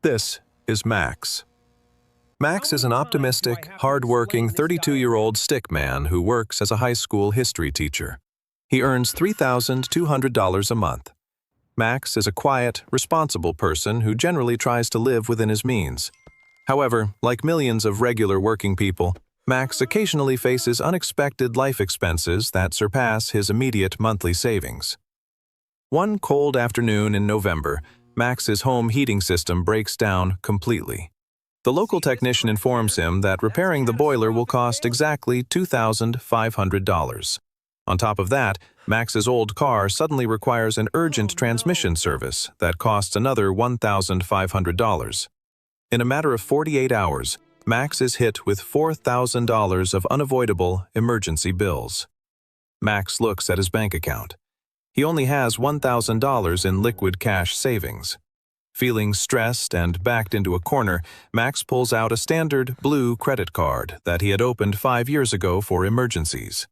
This is Max. Max is an optimistic, hard-working 32-year-old stickman who works as a high school history teacher. He earns $3,200 a month. Max is a quiet, responsible person who generally tries to live within his means. However, like millions of regular working people, Max occasionally faces unexpected life expenses that surpass his immediate monthly savings. One cold afternoon in November, Max's home heating system breaks down completely. The local technician informs him that repairing the boiler will cost exactly $2,500. On top of that, Max's old car suddenly requires an urgent transmission service that costs another $1,500. In a matter of 48 hours, Max is hit with $4,000 of unavoidable emergency bills. Max looks at his bank account. He only has $1,000 in liquid cash savings. Feeling stressed and backed into a corner, Max pulls out a standard blue credit card that he had opened 5 years ago for emergencies.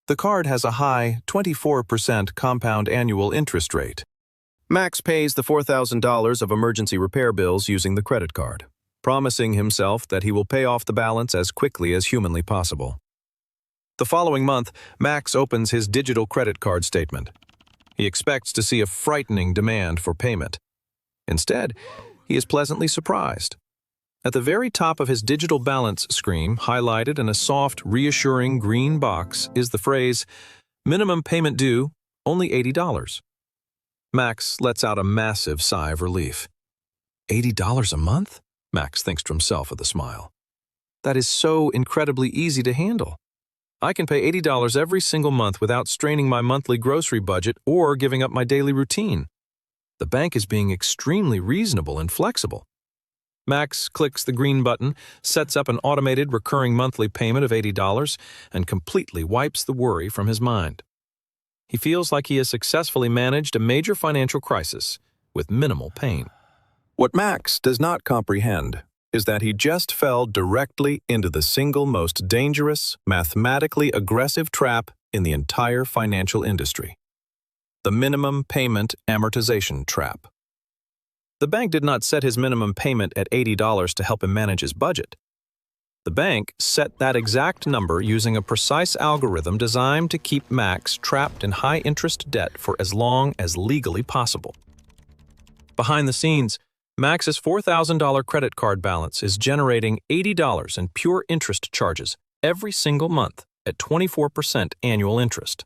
The card has a high 24% compound annual interest rate. Max pays the $4,000 of emergency repair bills using the credit card, promising himself that he will pay off the balance as quickly as humanly possible. The following month, Max opens his digital credit card statement. He expects to see a frightening demand for payment. Instead, he is pleasantly surprised. At the very top of his digital balance screen, highlighted in a soft, reassuring green box, is the phrase, "Minimum payment due, only $80." Max lets out a massive sigh of relief. $80 a month? Max thinks to himself with a smile. That is so incredibly easy to handle. I can pay $80 every single month without straining my monthly grocery budget or giving up my daily routine. The bank is being extremely reasonable and flexible. Max clicks the green button, sets up an automated recurring monthly payment of $80, and completely wipes the worry from his mind. He feels like he has successfully managed a major financial crisis with minimal pain. What Max does not comprehend is that he just fell directly into the single most dangerous, mathematically aggressive trap in the entire financial industry: the minimum payment amortization trap. The bank did not set his minimum payment at $80 to help him manage his budget. The bank set that exact number using a precise algorithm designed to keep Max trapped in high-interest debt for as long as legally possible. Behind the scenes, Max's $4,000 credit card balance is generating $80 in pure interest charges every single month at 24% annual interest.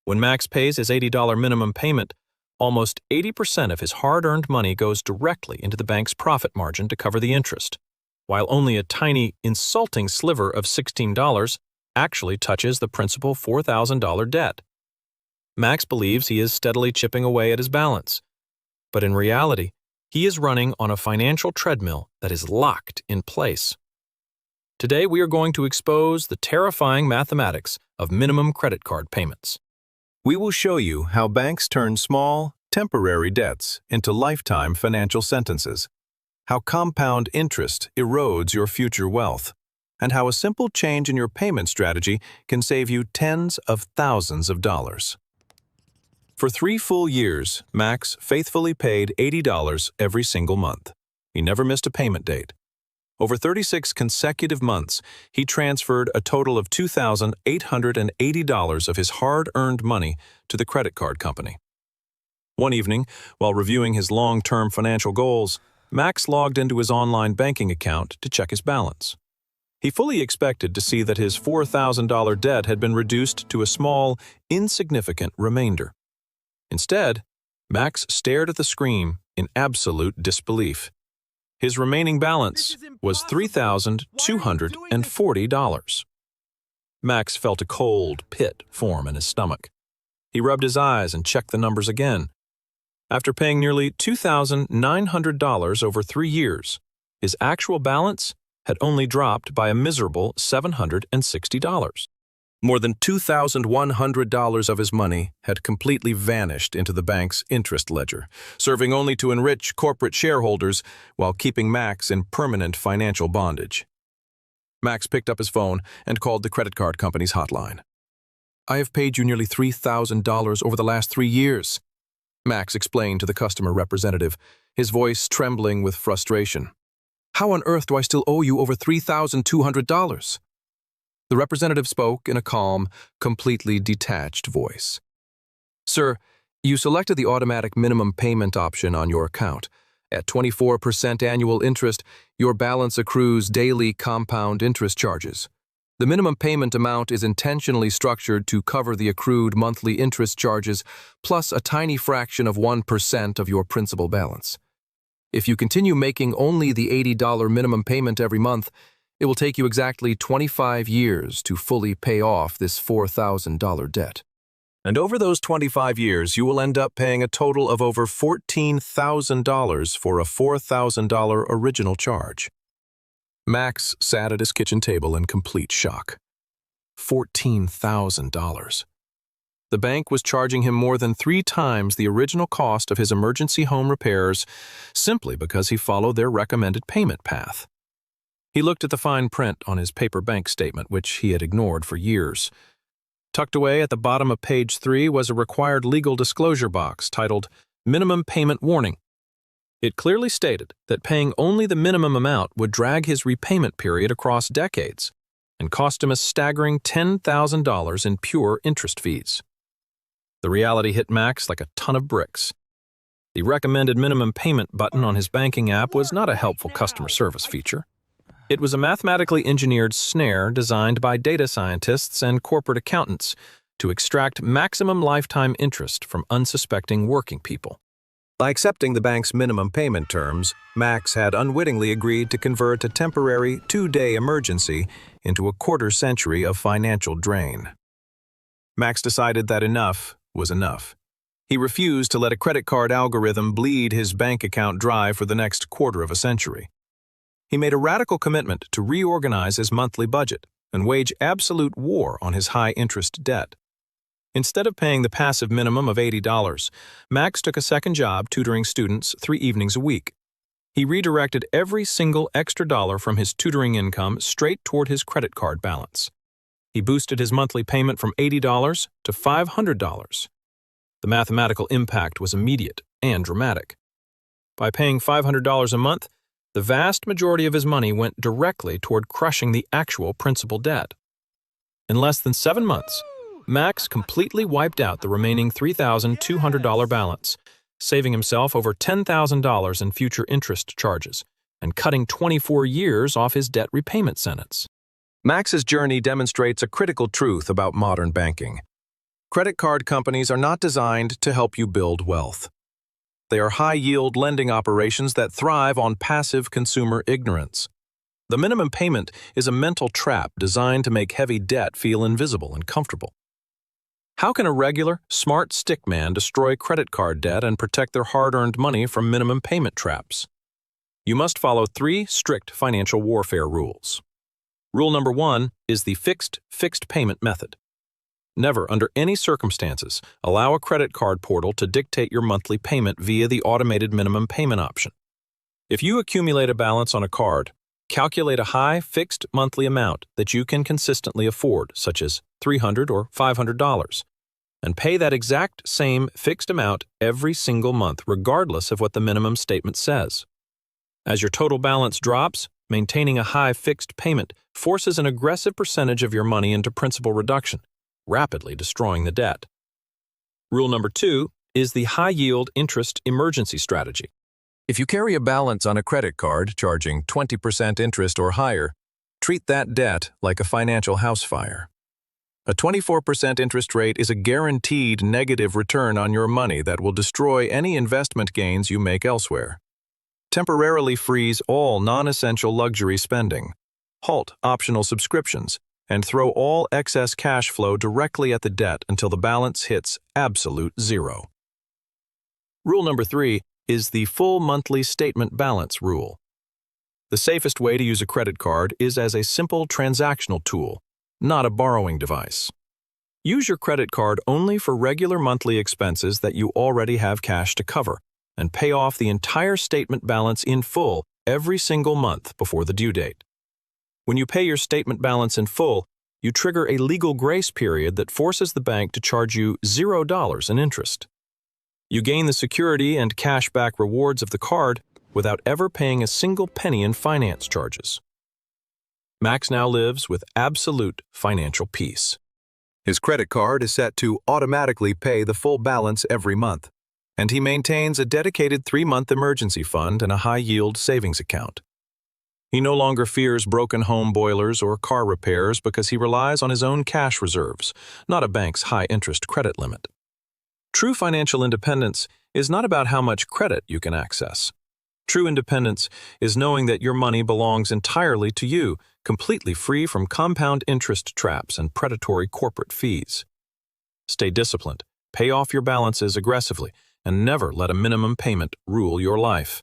When Max pays his $80 minimum payment, almost 80% of his hard-earned money goes directly into the bank's profit margin to cover the interest, while only a tiny, insulting sliver of $16 actually touches the principal $4,000 debt. Max believes he is steadily chipping away at his balance, but in reality, he is running on a financial treadmill that is locked in place. Today, we are going to expose the terrifying mathematics of minimum credit card payments. We will show you how banks turn small, temporary debts into lifetime financial sentences, how compound interest erodes your future wealth, and how a simple change in your payment strategy can save you tens of thousands of dollars. For 3 full years, Max faithfully paid $80 every single month. He never missed a payment date. Over 36 consecutive months, he transferred a total of $2,880 of his hard-earned money to the credit card company. One evening, while reviewing his long-term financial goals, Max logged into his online banking account to check his balance. He fully expected to see that his $4,000 debt had been reduced to a small, insignificant remainder. Instead, Max stared at the screen in absolute disbelief. His remaining balance was $3,240. Max felt a cold pit form in his stomach. He rubbed his eyes and checked the numbers again. After paying nearly $2,900 over 3 years, his actual balance had only dropped by a miserable $760. More than $2,100 of his money had completely vanished into the bank's interest ledger, serving only to enrich corporate shareholders while keeping Max in permanent financial bondage. Max picked up his phone and called the credit card company's hotline. "I have paid you nearly $3,000 over the last 3 years," Max explained to the customer representative. his voice trembling with frustration. "How on earth do I still owe you over $3,200? The representative spoke in a calm, completely detached voice. "Sir, you selected the automatic minimum payment option on your account. At 24% annual interest, your balance accrues daily compound interest charges. The minimum payment amount is intentionally structured to cover the accrued monthly interest charges plus a tiny fraction of 1% of your principal balance. If you continue making only the $80 minimum payment every month, it will take you exactly 25 years to fully pay off this $4,000 debt. And over those 25 years, you will end up paying a total of over $14,000 for a $4,000 original charge." Max sat at his kitchen table in complete shock. $14,000. The bank was charging him more than 3 times the original cost of his emergency home repairs simply because he followed their recommended payment path. He looked at the fine print on his paper bank statement, which he had ignored for years. Tucked away at the bottom of page 3 was a required legal disclosure box titled Minimum Payment Warning. It clearly stated that paying only the minimum amount would drag his repayment period across decades and cost him a staggering $10,000 in pure interest fees. The reality hit Max like a ton of bricks. The recommended minimum payment button on his banking app was not a helpful customer service feature. It was a mathematically engineered snare designed by data scientists and corporate accountants to extract maximum lifetime interest from unsuspecting working people. By accepting the bank's minimum payment terms, Max had unwittingly agreed to convert a temporary 2-day emergency into a quarter-century of financial drain. Max decided that enough was enough. He refused to let a credit card algorithm bleed his bank account dry for the next quarter of a century. He made a radical commitment to reorganize his monthly budget and wage absolute war on his high-interest debt. Instead of paying the passive minimum of $80, Max took a second job tutoring students 3 evenings a week. He redirected every single extra dollar from his tutoring income straight toward his credit card balance. He boosted his monthly payment from $80 to $500. The mathematical impact was immediate and dramatic. By paying $500 a month, the vast majority of his money went directly toward crushing the actual principal debt. In less than 7 months, Max completely wiped out the remaining $3,200 balance, saving himself over $10,000 in future interest charges and cutting 24 years off his debt repayment sentence. Max's journey demonstrates a critical truth about modern banking. Credit card companies are not designed to help you build wealth. They are high-yield lending operations that thrive on passive consumer ignorance. The minimum payment is a mental trap designed to make heavy debt feel invisible and comfortable. How can a regular, smart stickman destroy credit card debt and protect their hard-earned money from minimum payment traps? You must follow 3 strict financial warfare rules. Rule number 1 is the fixed payment method. Never, under any circumstances, allow a credit card portal to dictate your monthly payment via the automated minimum payment option. If you accumulate a balance on a card, calculate a high fixed monthly amount that you can consistently afford, such as $300 or $500, and pay that exact same fixed amount every single month, regardless of what the minimum statement says. As your total balance drops, maintaining a high fixed payment forces an aggressive percentage of your money into principal reduction, rapidly destroying the debt. Rule number 2 is the high-yield interest emergency strategy. If you carry a balance on a credit card charging 20% interest or higher, treat that debt like a financial house fire. A 24% interest rate is a guaranteed negative return on your money that will destroy any investment gains you make elsewhere. Temporarily freeze all non-essential luxury spending, halt optional subscriptions, and throw all excess cash flow directly at the debt until the balance hits absolute zero. Rule number 3 is the full monthly statement balance rule. The safest way to use a credit card is as a simple transactional tool, not a borrowing device. Use your credit card only for regular monthly expenses that you already have cash to cover, and pay off the entire statement balance in full every single month before the due date. When you pay your statement balance in full, you trigger a legal grace period that forces the bank to charge you $0 in interest. You gain the security and cash-back rewards of the card without ever paying a single penny in finance charges. Max now lives with absolute financial peace. His credit card is set to automatically pay the full balance every month, and he maintains a dedicated 3-month emergency fund and a high-yield savings account. He no longer fears broken home boilers or car repairs because he relies on his own cash reserves, not a bank's high-interest credit limit. True financial independence is not about how much credit you can access. True independence is knowing that your money belongs entirely to you, completely free from compound interest traps and predatory corporate fees. Stay disciplined, pay off your balances aggressively, and never let a minimum payment rule your life.